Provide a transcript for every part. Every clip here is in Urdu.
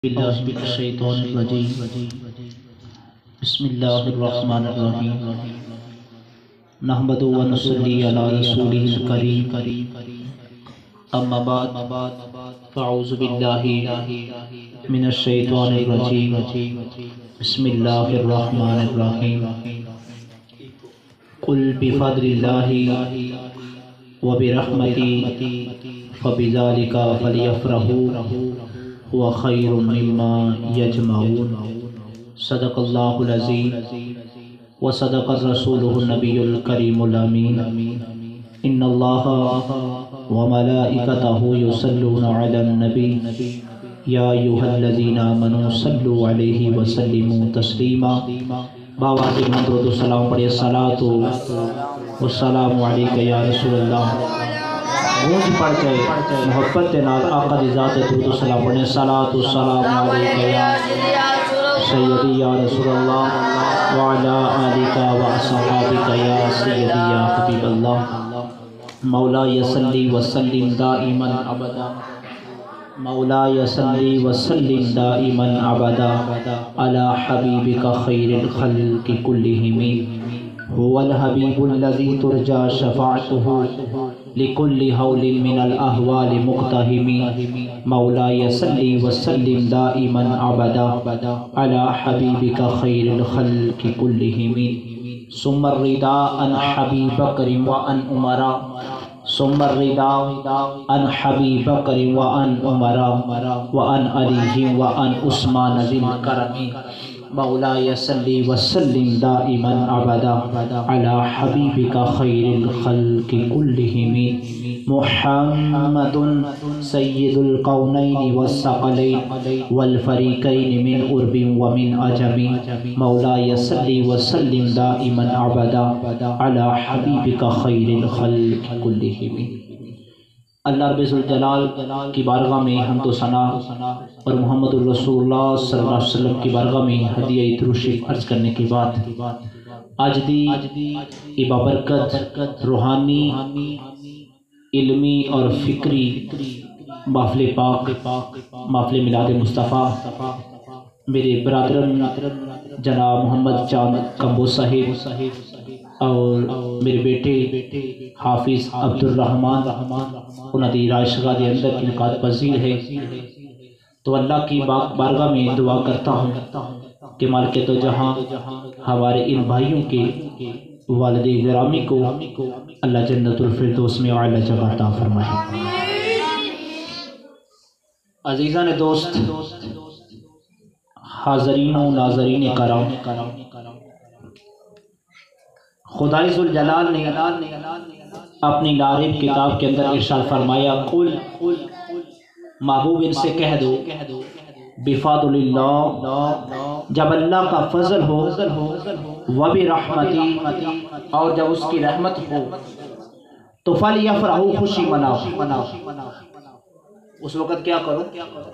باللہ من الشیطان الرجیم بسم اللہ الرحمن الرحیم نحمد و نصلی علی رسولہ الکریم اما بعد فاعوذ باللہ من الشیطان الرجیم بسم اللہ الرحمن الرحیم قل بفضل اللہ وبرحمتہ فبذلک فلیفرحوا هو خیر مما یجمعون صدق اللہ العظیم وصدق رسولہ النبی الکریم الامین ان اللہ وملائکتہ یصلون علی النبی یا ایھا الذین آمنوا صلوا علیہ وسلموا تسلیما باواز درود و سلام پڑھے الصلاۃ والسلام علیک یا رسول اللہ گونج پڑھ کے محبت نال آقا دی ذات درود و سلام پڑھنے صلاۃ و سلام علیک یا سیدی یا رسول اللہ وعلی آلک و اصحابک یا سیدی یا حبیب اللہ مولا صلی وسلم دائما ابدا مولا صلی وسلم دائما ابدا علی حبیبک خیر الخلق کلہم هو الحبیب الذی ترجى شفاعته لكل حول من الأهوال مقتحم مولاي صلی وسلم دائما ابدا على حبیبک خیر الخلق كلهم ثم الرضا عن حبی بکر وعن عمر ثم الرضا عن حبی بکر وعن عمر وعن علی وعن عثمان ذی الکرم مولاي صلی وسلم دائما ابدا على حبیبک خیر الخلق كلهم محمد سید القونین والثقلین والفریقین من عرب ومن عجم مولاي صلی وسلم دائما ابدا على حبیبک خیر الخلق كلهم اللہ رب الجلال کی بارگاہ میں حمد و ثنا اور محمد الرسول اللہ صلی اللہ علیہ وسلم کی بارگاہ میں ہدیہ درود شریف عرض کرنے کے بعد آج دی بابرکت روحانی علمی اور فکری محفل پاک محفل میلاد مصطفیٰ میرے برادرن جناب محمد چاند کمبو صاحب اور میرے بیٹے حافظ عبد الرحمن انہاں دی رائشگاہ دے اندر انعقاد پذیر ہے تو اللہ کی بارگاہ میں دعا کرتا ہوں کہ مالک تو جہاں ہمارے ان بھائیوں کے والد گرامی کو اللہ جنت الفردوس میں اعلیٰ جگہ عطا فرمائے۔ عزیزان دوست، حاضرین و ناظرین کرام، خدای ذوالجلال نے اپنی لارب کتاب کے اندر ارشاد فرمایا قل محبوب ان سے کہہ دو بفضل اللہ، جب اللہ کا فضل ہو وبرحمتی، اور جب اس کی رحمت ہو تو فلیفرحوا، خوشی مناؤ۔ اس وقت کیا کرو؟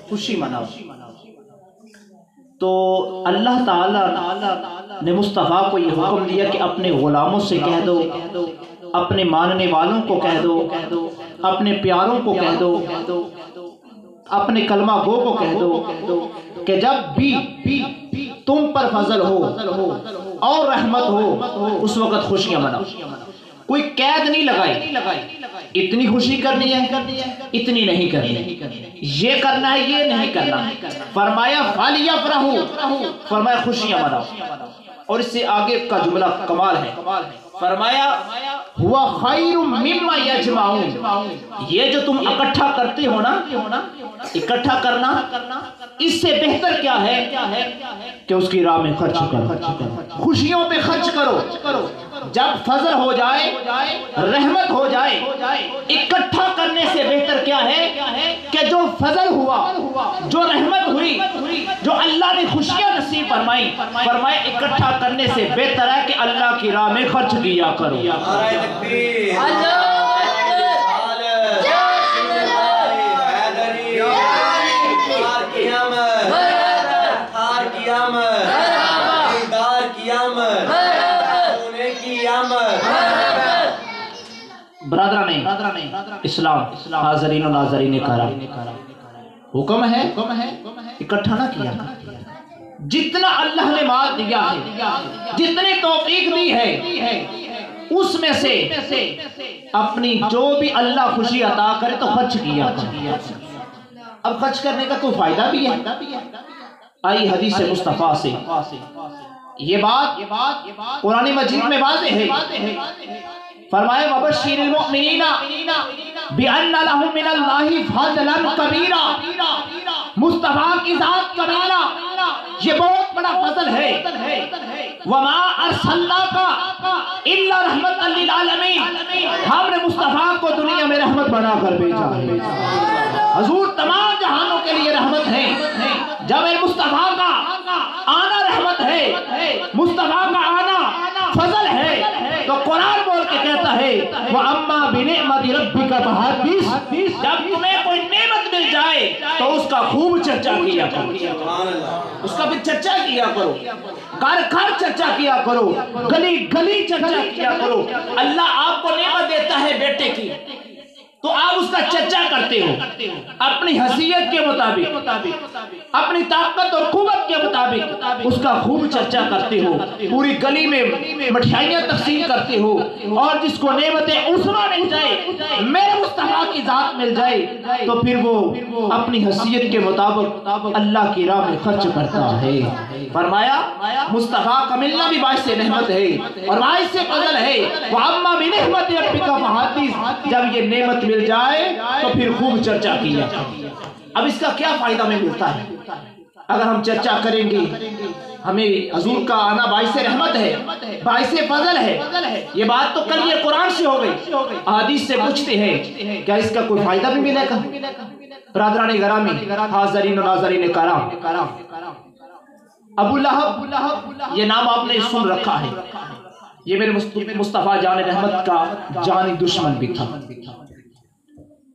خوشی مناؤ۔ تو اللہ تعالیٰ نے مصطفیٰ کو یہ حکم دیا کہ اپنے غلاموں سے کہہ دو، اپنے ماننے والوں کو کہہ دو، اپنے پیاروں کو کہہ دو، اپنے کلمہ گو کو کہہ دو کہ جب بھی تم پر فضل ہو اور رحمت ہو اس وقت خوشیاں مناؤ۔ کوئی قید نہیں لگائی، اتنی خوشی کرنی ہے اتنی نہیں کرنی، یہ کرنا ہے یہ نہیں کرنا، فرمایا فَلْيَفْرَحُوا، فرمایا خوشیاں مناؤ۔ اور اس سے آگے کا جملہ کمال ہے، فرمایا ہوا خیر مما یجمعون، یہ جو تم اکٹھا کرتے ہو نا، اکٹھا کرنا اس سے بہتر کیا ہے کہ اس کی راہ میں خرچ کرو، خوشیوں پہ خرچ کرو۔ جب فضل ہو جائے، رحمت ہو جائے، اکٹھا کرنے سے بہتر کیا ہے کہ جو فضل ہوا، جو رحمت ہوئی، جو اللہ نے خوشیاں نصیب فرمائی، فرمایا اکٹھا کرنے سے بہتر ہے کہ اللہ کی راہ میں خرچ کیا کرو۔ برادران اسلام، حاضرین و ناظرین کرام، حکم ہے اکٹھا نہ کیا کرو۔ جتنا اللہ نے مال دیا ہے، جتنی توفیق دی ہے، اس میں سے اپنی جو بھی اللہ خوشی عطا کرے تو خرچ کیا کرو۔ اب خرچ کرنے کا کوئی فائدہ بھی ہے؟ آئی حدیث مصطفیٰ سے یہ بات قرآن مجید میں واضح ہے۔ فرمائے وَبَشِّرِ الْمُؤْمِنِينَ بِأَنَّ لَهُم مِّنَ اللَّهِ فَضْلًا كَبِيرًا، مصطفیٰ کی ذات کبیرہ، یہ بہت بڑا فضل ہے۔ وَمَا أَرْسَلْنَاكَ إِلَّا رَحْمَةً لِلْعَالَمِينَ، ہم نے مصطفیٰ کو دنیا میں رحمت بنا کر بھیجا ہے۔ حضور تمام جہانوں کے لیے رحمت ہے۔ جب مصطفیٰ کا آنا رحمت ہے، مصطفیٰ کا آنا فضل ہے، تو قرآن بول کے کہتا ہے وَأَمَّا بِنِعْمَةِ رَبِّكَ فَحَدِّثْ، جب تمہیں کوئی نعمت مل جائے تو اس کا خوب چرچا کیا کرو، اس کا بھی چرچا کیا کرو، گھر گھر چرچا کیا کرو، گلی گلی چرچا کیا کرو۔ اللہ آپ کو نعمت دیتا ہے بیٹے کی تو آپ اس کا چرچا کرتے ہو، اپنی حیثیت کے مطابق، اپنی طاقت اور قوت کے مطابق اس کا خوب چرچا کرتے ہو، پوری گلی میں مٹھائیاں تقسیم کرتے ہو، اور جس کو نعمتیں عظمیٰ مل جائے، میرے مصطفیٰ کی ذات مل جائے، تو پھر وہ اپنی حیثیت کے مطابق اللہ کی راہ میں خرچ کرتا ہے۔ فرمایا مصطفیٰ کا ملنا بھی باعث رحمت ہے اور باعث فضل ہے۔ وَأَمَّا بِنِعْمَةِ رَبِّكَ فَحَدِّثْ، جب یہ نعمت مل جائے تو پھر خوب چرچا کیا۔ اب اس کا کیا فائدہ ہمیں ملتا ہے؟ اگر ہم چرچا کریں گے، ہمیں حضور کا آنا باعث رحمت ہے، باعث فضل ہے، یہ بات تو کل یہ قرآن سے ہو گئی، احادیث سے پوچھتے ہیں کیا اس کا کوئی فائدہ بھی ملے گا؟ برادران گرامی، حاضرین و ناظرین کرام، ابو لہب یہ نام آپ نے سن رکھا ہے، یہ میرے مصطفیٰ جان رحمت کا جانی دشمن بھی تھا،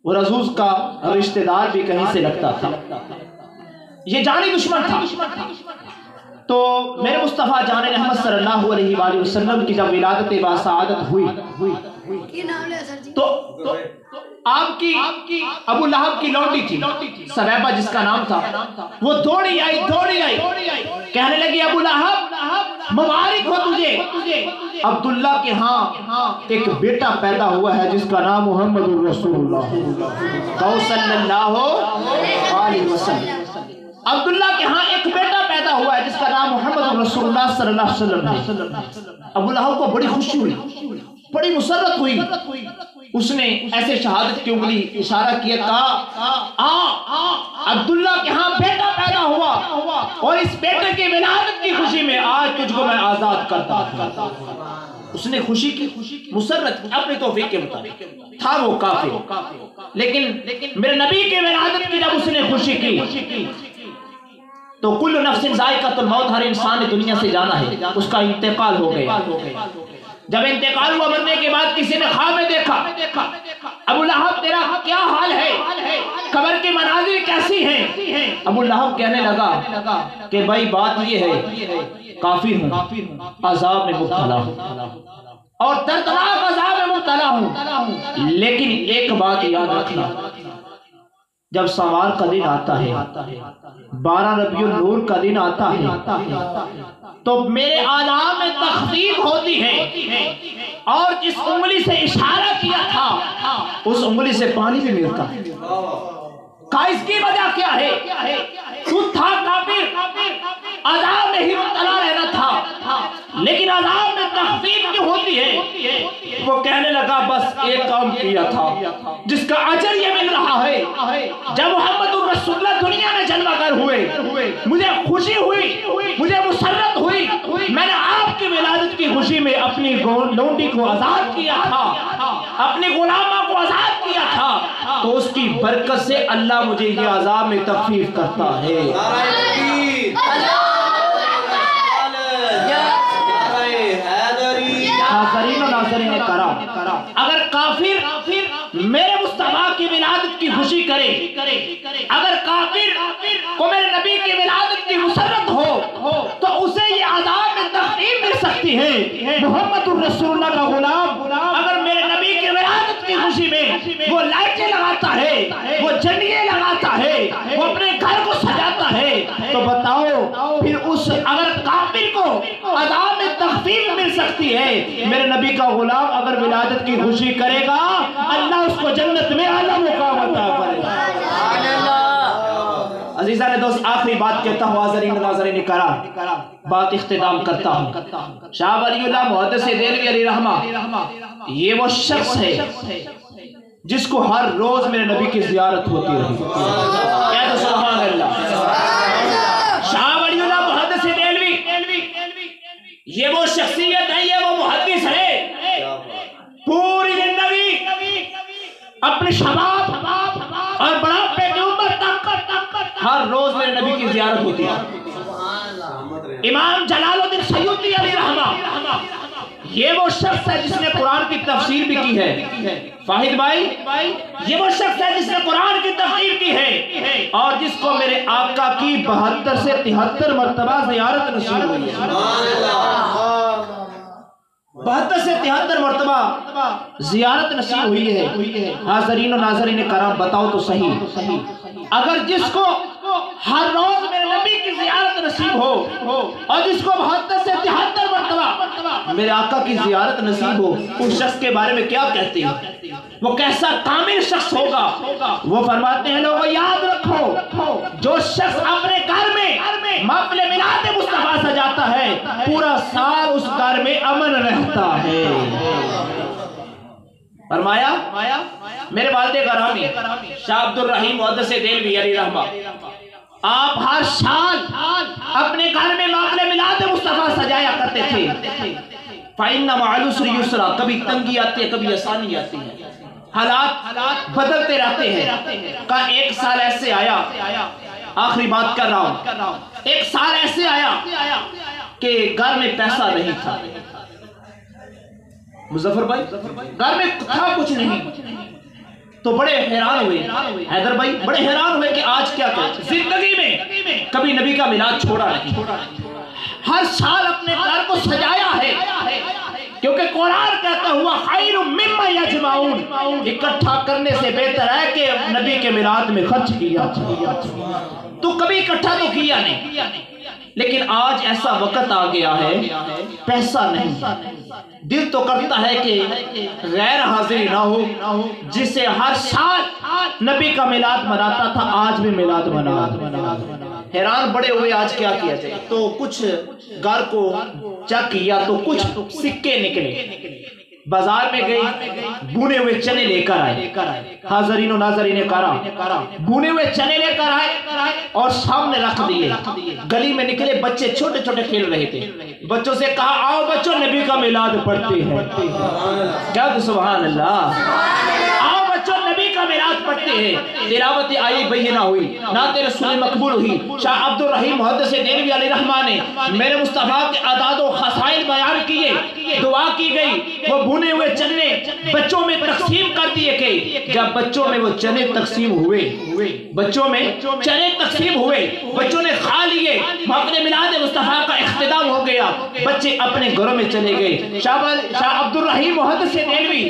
اور حضور کا رشتہ دار بھی کہیں سے لگتا تھا، یہ جانی دشمن تھا۔ تو میرے مصطفیٰ جان رحمت صلی اللہ علیہ وآلہ وسلم کی جب ولادت باسعادت ہوئی تو آپ کی ابو لہب کی لونڈی تھی سلیبہ جس کا نام تھا، وہ دوڑی آئی کہنے لگی ابو لہب مبارک ہو تجھے، عبداللہ کے ہاں ایک بیٹا پیدا ہوا ہے جس کا نام محمد الرسول اللہ صلی اللہ علیہ وسلم۔ عبداللہ کے ہاں ایک بیٹا پیدا ہوا ہے جس کا نام محمد الرسول اللہ صلی اللہ علیہ وسلم ہے۔ ابو لہب کو بڑی خوشی ہوئی، بڑی مسرت ہوئی، اس نے ایسے شہادت کی انگلی اشارہ کیا، کہا عبداللہ کے ہاں بیٹا پیدا ہوا اور اس بیٹے کی ولادت کی خوشی میں آج تجھ کو میں آزاد کرتا ہوں۔ اس نے خوشی کی، مسرت اپنے توفیق کے مطابق، تھا وہ کافر، لیکن میرے نبی کے ولادت کی جب اس نے خوشی کی تو کل نفس ذائقۃ الموت، ہر انسان نے دنیا سے جانا ہے، اس کا انتقال ہو گیا۔ جب انتقال ہوا مرنے کے بعد کسی نے خواب میں دیکھا ابو لہب تیرا کیا حال ہے، قبر کے مناظر کیسی ہیں؟ ابو لہب کہنے لگا کہ بھائی بات یہ ہے کافر ہوں، عذاب میں مبتلا ہوں اور دردناک عذاب میں مبتلا ہوں، لیکن ایک بات یاد رکھنا، جب سوار کا دن آتا ہے، 12 ربیع النور کا دن آتا ہے، تو میرے آلام میں تخفیف ہوتی ہے، اور جس انگلی سے اشارہ کیا تھا اس انگلی سے پانی بھی ملتا ہے۔ اس کی وجہ کیا ہے؟ خود تھا کافر، عذاب میں ہی مبتلا رہنا تھا، لیکن عذاب میں تخفیف جو ہوتی ہے، وہ کہنے لگا بس ایک کام کیا تھا جس کا اجر یہ مل رہا ہے۔ جب محمد الرسول اللہ دنیا میں جلوہ گر ہوئے، مجھے خوشی ہوئی، مجھے مسرت ہوئی، میں نے آپ کی ولادت کی خوشی میں اپنی لونڈی کو آزاد کیا تھا، اپنی غلامہ کو آزاد کیا تھا، تو اس کی برکت سے اللہ مجھے یہ عذاب میں تخفیف کرتا ہے۔ حاضرین و ناظرین کرام، اگر کافر میرے مصطفیٰ کی ولادت کی خوشی کرے، اگر کافر کو میرے نبی کی ولادت کی مسرت ہو تو اسے یہ عذاب میں تخفیف مل سکتی ہے۔ محمد الرسول اللہ کا غلام اگر میرے نبی کی ولادت کی خوشی میں وہ لائٹیں لگاتا ہے، وہ جنگیں لگاتا ہے، وہ اپنے گھر کو سجاتا ہے، تو بتاؤ پھر اس اگر کافر کو عذاب میں تخفیف مل سکتی ہے، میرے نبی کا غلام اگر ولادت کی خوشی کرے گا اللہ اس کو جنت میں اعلیٰ مقام عطا کرے گا۔ عزیزان دوست، آخری بات کہتا ہوں، حاضرین ناظرین کرام، بات اختتام کرتا ہوں۔ شاہ ولی اللہ محدث دہلوی علیہ رحمہ یہ وہ شخص ہے جس کو ہر روز میرے نبی کی زیارت ہوتی رہی۔ کہہ دو سبحان اللہ۔ شاہ ولی اللہ محدث دہلوی یہ وہ شخصیت ہے، یہ وہ محدث ہے، پوری زندگی اپنے شباب اور بڑھاپے کی عمر تک ہر روز میرے نبی کی زیارت ہوتی ہے۔ امام جلال الدین سیوطی علیہ رحمہ یہ وہ شخص ہے جس نے قرآن کی تفسیر بھی کی ہے۔ فاہد بھائی یہ وہ شخص ہے جس نے قرآن کی تفسیر کی ہے اور جس کو میرے آقا کی 72 سے 73 مرتبہ زیارت نصیب ہوئی ہے۔ 72 سے 73 مرتبہ زیارت نصیب ہوئی ہے۔ حاضرین و ناظرین کرام، بتاؤ تو صحیح، اگر جس کو ہر روز میرے نبی کی زیارت نصیب ہو اور جس کو 72 سے 73 مرتبہ میرے آقا کی زیارت نصیب ہو، اس شخص کے بارے میں کیا کہتے ہیں؟ وہ کیسا کامل شخص ہوگا؟ وہ فرماتے ہیں لوگوں یاد رکھو، جو شخص اپنے گھر میں محفل میلاد مصطفیٰ سجاتا ہے پورا سال اس گھر میں امن رہتا ہے۔ فرمایا میرے والد گرامی شاہ عبد الرحیم محدث دہلوی علیہ رحمہ آپ ہر سال اپنے گھر میں محفل میلاد مصطفیٰ سجایا کرتے تھے۔ فَإِنَّ مَعَ الْعُسْرِ يُسْرًا، کبھی تنگی آتی ہے، کبھی آسانی آتی ہے، حالات بدلتے رہتے ہیں۔ کا ایک سال ایسے آیا، آخری بات کر رہا ہوں، ایک سال ایسے آیا کہ گھر میں پیسہ نہیں تھا۔ مظفر بھائی گھر میں تھا کچھ نہیں، تو بڑے حیران ہوئے، حیدر بھائی بڑے حیران ہوئے کہ آج کیا کریں۔ زندگی میں کبھی نبی کا میلاد چھوڑا نہیں، ہر سال اپنے گھر کو سجایا ہے، کیونکہ قرآن کہتا ہوا خیر مما یجمعون، اکٹھا کرنے سے بہتر ہے کہ نبی کے میلاد میں خرچ کیا۔ تو کبھی اکٹھا تو کیا نہیں، لیکن آج ایسا وقت آ گیا ہے پیسہ نہیں، دل تو کرتا ہے کہ غیر حاضری نہ ہو، جسے ہر سال نبی کا میلاد مناتا تھا آج بھی میلاد منا۔ حیران بڑے ہوئے آج کیا کیا جائے، تو کچھ گھر کو چیک کیا تو کچھ سکے نکلے، بازار میں گئی بھونے ہوئے چنے لے کر آئے۔ حاضرین و ناظرین کرام، بھونے ہوئے چنے لے کر آئے اور سامنے رکھ دیے۔ گلی میں نکلے بچے چھوٹے چھوٹے کھیل رہے تھے، بچوں سے کہا آؤ بچوں نبی کا میلاد پڑھتے ہیں۔ کیا تو سبحان اللہ، آؤ بچوں نبی کا میلاد پڑھتے ہیں۔ تلاوت آئی بینہ ہوئی، نعت رسول مقبول ہوئی، شاہ عبد الرحیم محدث دہلوی علیہ رحمہ نے میرے مصطفیٰ کے اعداد و خصائل بیان کیے، دعا کی گئی، وہ بھونے ہوئے چنے بچوں میں تقسیم کر دیے گئے۔ جب بچوں میں وہ چنے تقسیم ہوئے، بچوں میں چنے تقسیم ہوئے، بچوں نے کھا لیے، محفل میلاد مصطفیٰ کا اختتام ہو گیا، بچے اپنے گھروں میں چلے گئے۔ شاہ عبد الرحیم محدث دہلوی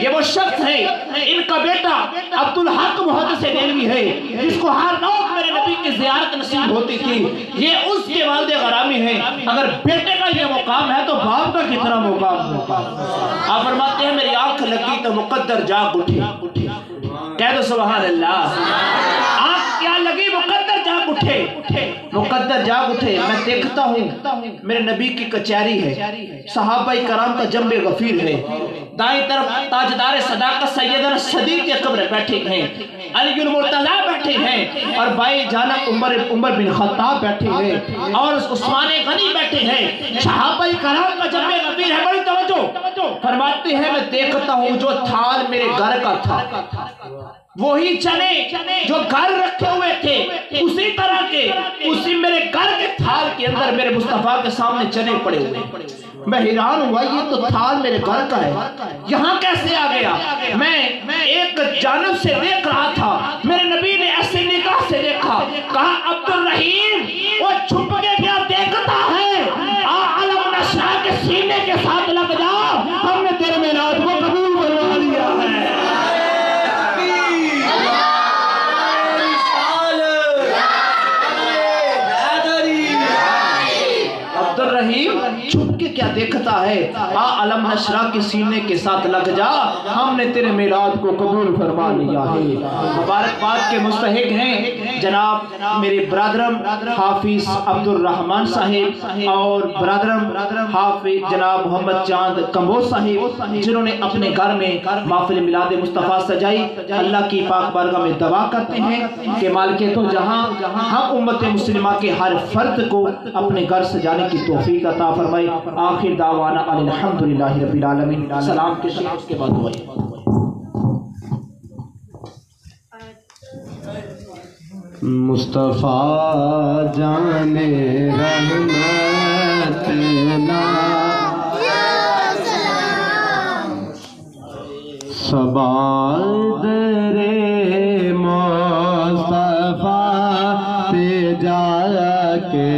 یہ وہ شخص ہے، ان کا بیٹا عبد الحق محدث دہلوی ہے، جس کو ہر روز میرے نبی کی زیارت نصیب ہوتی تھی، یہ اس کے والد غرامی ہیں۔ اگر بیٹے کا یہ مقام ہے تو باپ کا کتنا مقام ہوگا؟ آپ فرماتے ہیں میری آنکھ لگی تو مقدر جاگ اٹھی۔ کہہ دو سبحان اللہ، آنکھ کیا لگی مقدر جاگ اٹھے، مقدر جاگ اٹھے۔ میں دیکھتا ہوں میرے نبی کی کچہری ہے، صحابہ کرام کا جنب غفیر ہے، دائیں طرف تاجدار صداقت سیدنا صدیق اکبر بیٹھے ہیں، علی المرتضیٰ بیٹھے ہیں، اور بھائی جانب عمر بن خطاب بیٹھے ہیں، اور عثمان غنی بیٹھے ہیں، صحابہ کرام کا جنب غفیر ہے۔ بڑی توجہ فرماتے ہیں میں دیکھتا ہوں جو تھال میرے گھر کا تھا، وہی چنے جو گھر رکھے ہوئے تھے اسی طرح کے، اسی میرے گھر کے تھال کے اندر میرے مصطفیٰ کے سامنے چنے پڑے ہوئے۔ میں حیران ہوا یہ تو تھال میرے گھر کا ہے، یہاں کیسے آ گیا؟ میں ایک جانب سے دیکھ رہا تھا، میرے نبی نے ایسے نگاہ سے دیکھا، کہا عبد الرحیم وہ چھپ کے کیا دیکھتا ہے، علم نشاء کے سینے کے ساتھ لگ جا، ہم نے تیرے میلاد کو قبول کروا لیا ہے۔ چھپ کے کیا دیکھتا ہے، آ علم نشرہ کے سینے کے ساتھ لگ جا، ہم نے تیرے میلاد کو قبول فرما لیا ہے۔ مبارکباد کے مستحق ہیں جناب میرے برادرم حافظ عبد الرحمن صاحب اور برادرم حافظ جناب محمد چاند کمبوز صاحب، جنہوں نے اپنے گھر میں محفل میلاد مصطفیٰ سجائی۔ اللہ کی پاک بارگاہ میں دعا کرتے ہیں کہ مالک تو جہاں ہم امت مسلمہ کے ہر فرد کو اپنے گھر سجانے کی توفیق عطا فرمائے۔ آخر دعوانا الحمدللہ رب العالمین۔ سلام کے شیخ اس کے بعد دعائیں۔ مصطفیٰ جان رحمت سبال درے مصطفیٰ پہ جا کے